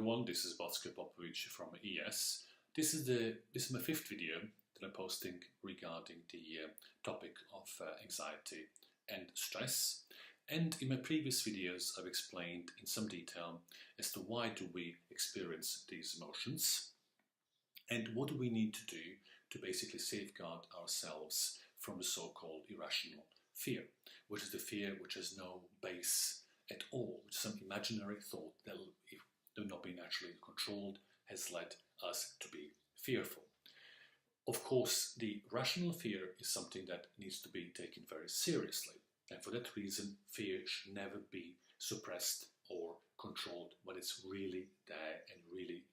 everyone, this is Bodzko Popovic from ES. This is my fifth video that I'm posting regarding the topic of anxiety and stress. And in my previous videos I've explained in some detail as to why do we experience these emotions and what do we need to do to basically safeguard ourselves from the so-called irrational fear, which is the fear which has no base at all, which is some imaginary thought that, if not being naturally controlled, has led us to be fearful. Of course, the rational fear is something that needs to be taken very seriously, and for that reason fear should never be suppressed or controlled when it's really there and really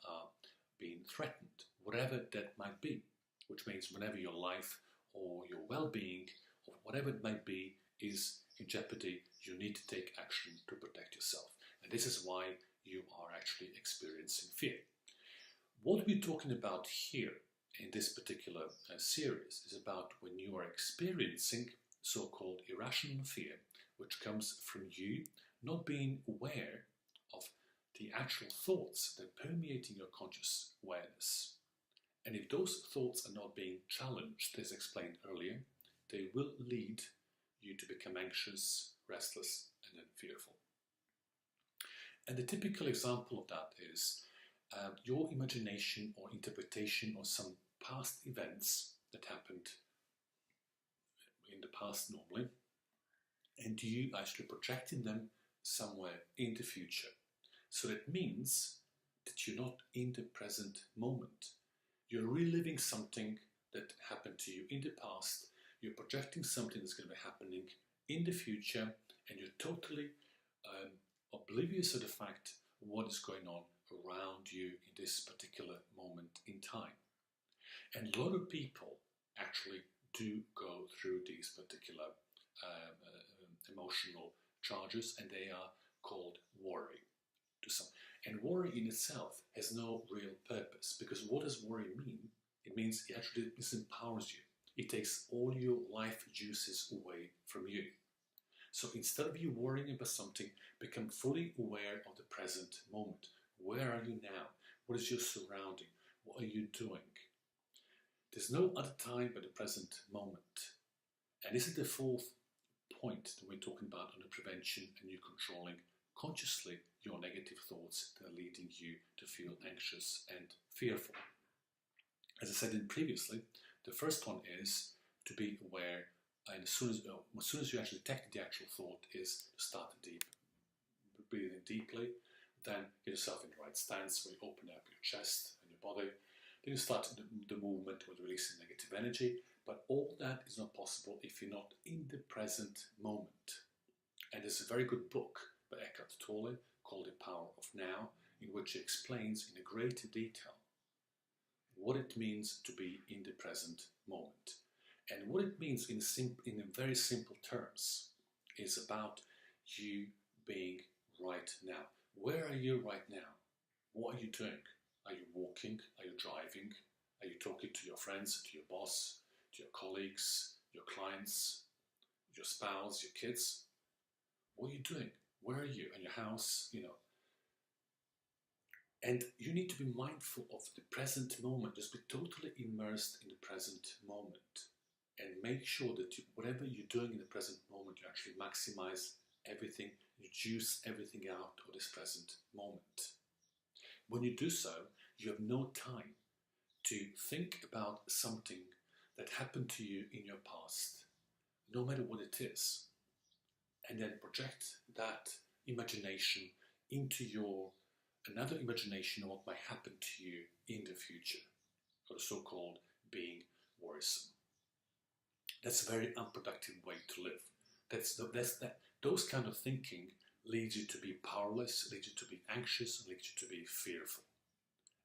being threatened, whatever that might be, which means whenever your life or your well-being or whatever it might be is in jeopardy, you need to take action to protect yourself. And this is why you are actually experiencing fear. What we're talking about here in this particular series is about when you are experiencing so-called irrational fear, which comes from you not being aware of the actual thoughts that are permeating your conscious awareness. And if those thoughts are not being challenged, as explained earlier, they will lead you to become anxious, restless, and then fearful. And the typical example of that is your imagination or interpretation of some past events that happened in the past normally, and you actually projecting them somewhere in the future. So that means that you're not in the present moment. You're reliving something that happened to you in the past. You're projecting something that's going to be happening in the future, and you're totally oblivious of the fact what is going on around you in this particular moment in time. And a lot of people actually do go through these particular emotional charges, and they are called worry. And worry in itself has no real purpose, because what does worry mean? It means it actually disempowers you. It takes all your life juices away from you. So instead of you worrying about something, become fully aware of the present moment. Where are you now? What is your surrounding? What are you doing? There's no other time but the present moment. And this is the fourth point that we're talking about on the prevention and you controlling consciously your negative thoughts that are leading you to feel anxious and fearful. As I said previously, the first one is to be aware, and as soon as you actually detect the actual thought, is to start breathing deeply, then get yourself in the right stance where you open up your chest and your body. Then you start the movement with releasing negative energy, but all that is not possible if you're not in the present moment. And there's a very good book by Eckhart Tolle called The Power of Now, in which he explains in a greater detail what it means to be in the present moment. And what it means in very simple terms is about you being right now. Where are you right now? What are you doing? Are you walking? Are you driving? Are you talking to your friends, to your boss, to your colleagues, your clients, your spouse, your kids? What are you doing? Where are you? In your house, And you need to be mindful of the present moment. Just be totally immersed in the present moment. And make sure that whatever you're doing in the present moment, you actually maximize everything, you juice everything out of this present moment. When you do so, you have no time to think about something that happened to you in your past, no matter what it is, and then project that imagination into another imagination of what might happen to you in the future, or the so-called being worrisome. That's a very unproductive way to live. Those kind of thinking leads you to be powerless, leads you to be anxious, and leads you to be fearful.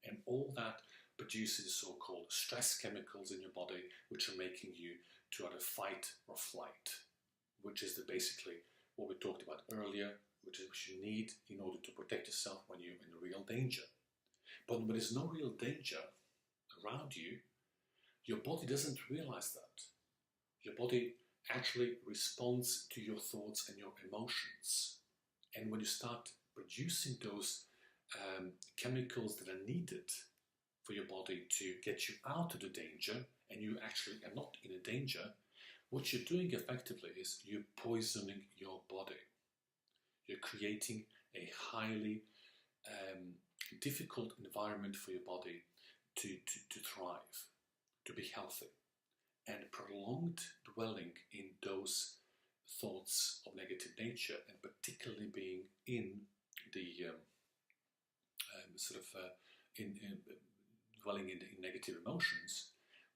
And all that produces so-called stress chemicals in your body, which are making you to either fight or flight, which is basically what we talked about earlier, which is what you need in order to protect yourself when you're in real danger. But when there's no real danger around you, your body doesn't realize that. Your body actually responds to your thoughts and your emotions. And when you start producing those chemicals that are needed for your body to get you out of the danger, and you actually are not in a danger, what you're doing effectively is you're poisoning your body. You're creating a highly difficult environment for your body to thrive, to be healthy. And prolonged dwelling in those thoughts of negative nature, and particularly being in the dwelling in negative emotions,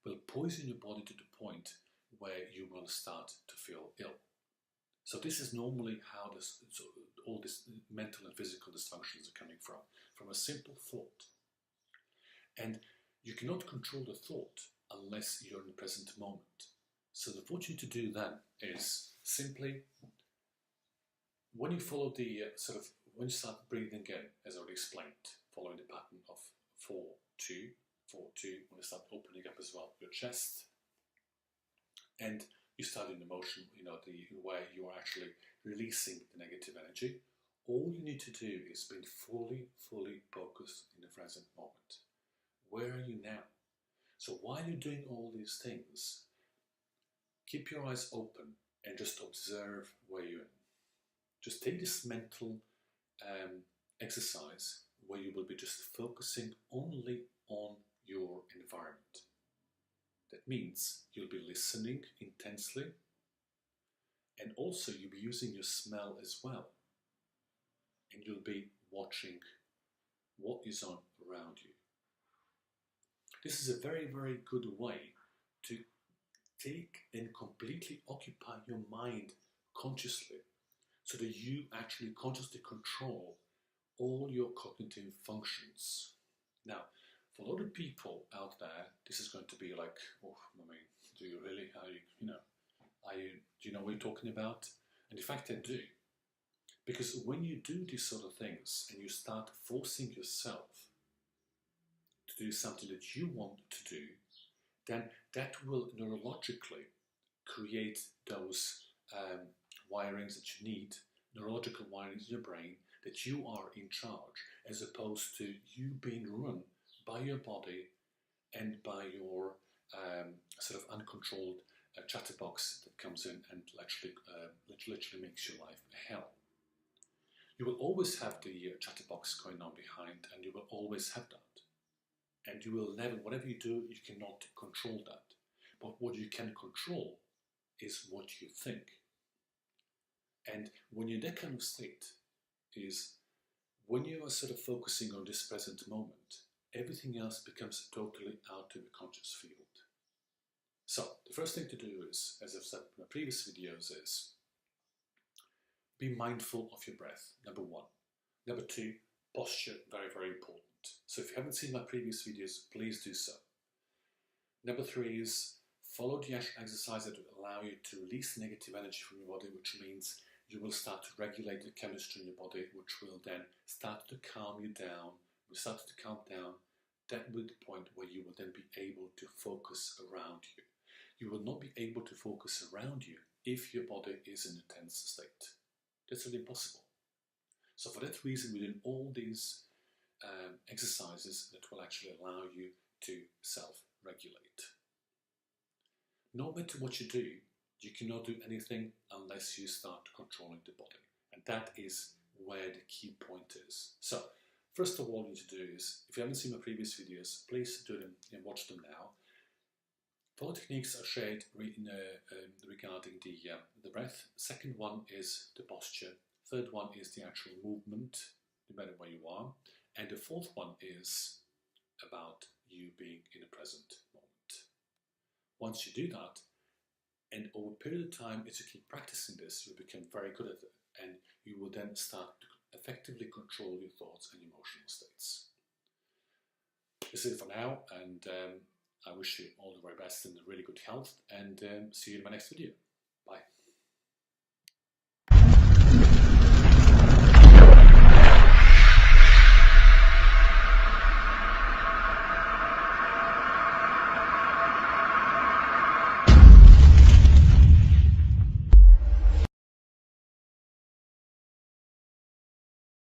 will poison your body to the point where you will start to feel ill. So this is normally how all this mental and physical dysfunctions are coming from a simple thought. And you cannot control the thought unless you're in the present moment. So what you need to do then is simply, when you follow the when you start breathing in, as I already explained, following the pattern of 4-2, 4-2, when you start opening up as well your chest, and you start in the motion, the way you are actually releasing the negative energy. All you need to do is be fully focused in the present moment. Where are you now? So while you're doing all these things, keep your eyes open and just observe where you're in. Just take this mental exercise where you will be just focusing only on your environment. That means you'll be listening intensely, and also you'll be using your smell as well. And you'll be watching what is on around you. This is a very good way to take and completely occupy your mind consciously, so that you actually consciously control all your cognitive functions. Now, for a lot of people out there, this is going to be like, do you really? Do you know what you're talking about? And in fact, I do. Because when you do these sort of things and you start forcing yourself to do something that you want to do, then that will neurologically create those wirings that you need, neurological wirings in your brain, that you are in charge, as opposed to you being run by your body and by your uncontrolled chatterbox that comes in and literally makes your life a hell. You will always have the chatterbox going on behind, and you will always have that. And you will never, whatever you do, you cannot control that. But what you can control is what you think. And when you're in that kind of state, is when you are focusing on this present moment, everything else becomes totally out of the conscious field. So, the first thing to do is, as I've said in my previous videos, is be mindful of your breath, number one. Number two, posture, very important. So if you haven't seen my previous videos, please do so. Number three is follow the exercise that will allow you to release negative energy from your body, which means you will start to regulate the chemistry in your body, which will then start to calm you down. Will start to calm down. That will be the point where you will then be able to focus around you. You will not be able to focus around you if your body is in a tense state. That's really impossible. So for that reason, we're doing all these exercises that will actually allow you to self-regulate. No matter what you do, you cannot do anything unless you start controlling the body. And that is where the key point is. So, first of all, you need to do is, if you haven't seen my previous videos, please do them and watch them now. 4 techniques are shared regarding the breath. Second one is the posture. Third one is the actual movement, no matter where you are. And the fourth one is about you being in the present moment. Once you do that, and over a period of time, as you keep practicing this, you'll become very good at it. And you will then start to effectively control your thoughts and emotional states. This is it for now, and I wish you all the very best and really good health, and see you in my next video. Bye.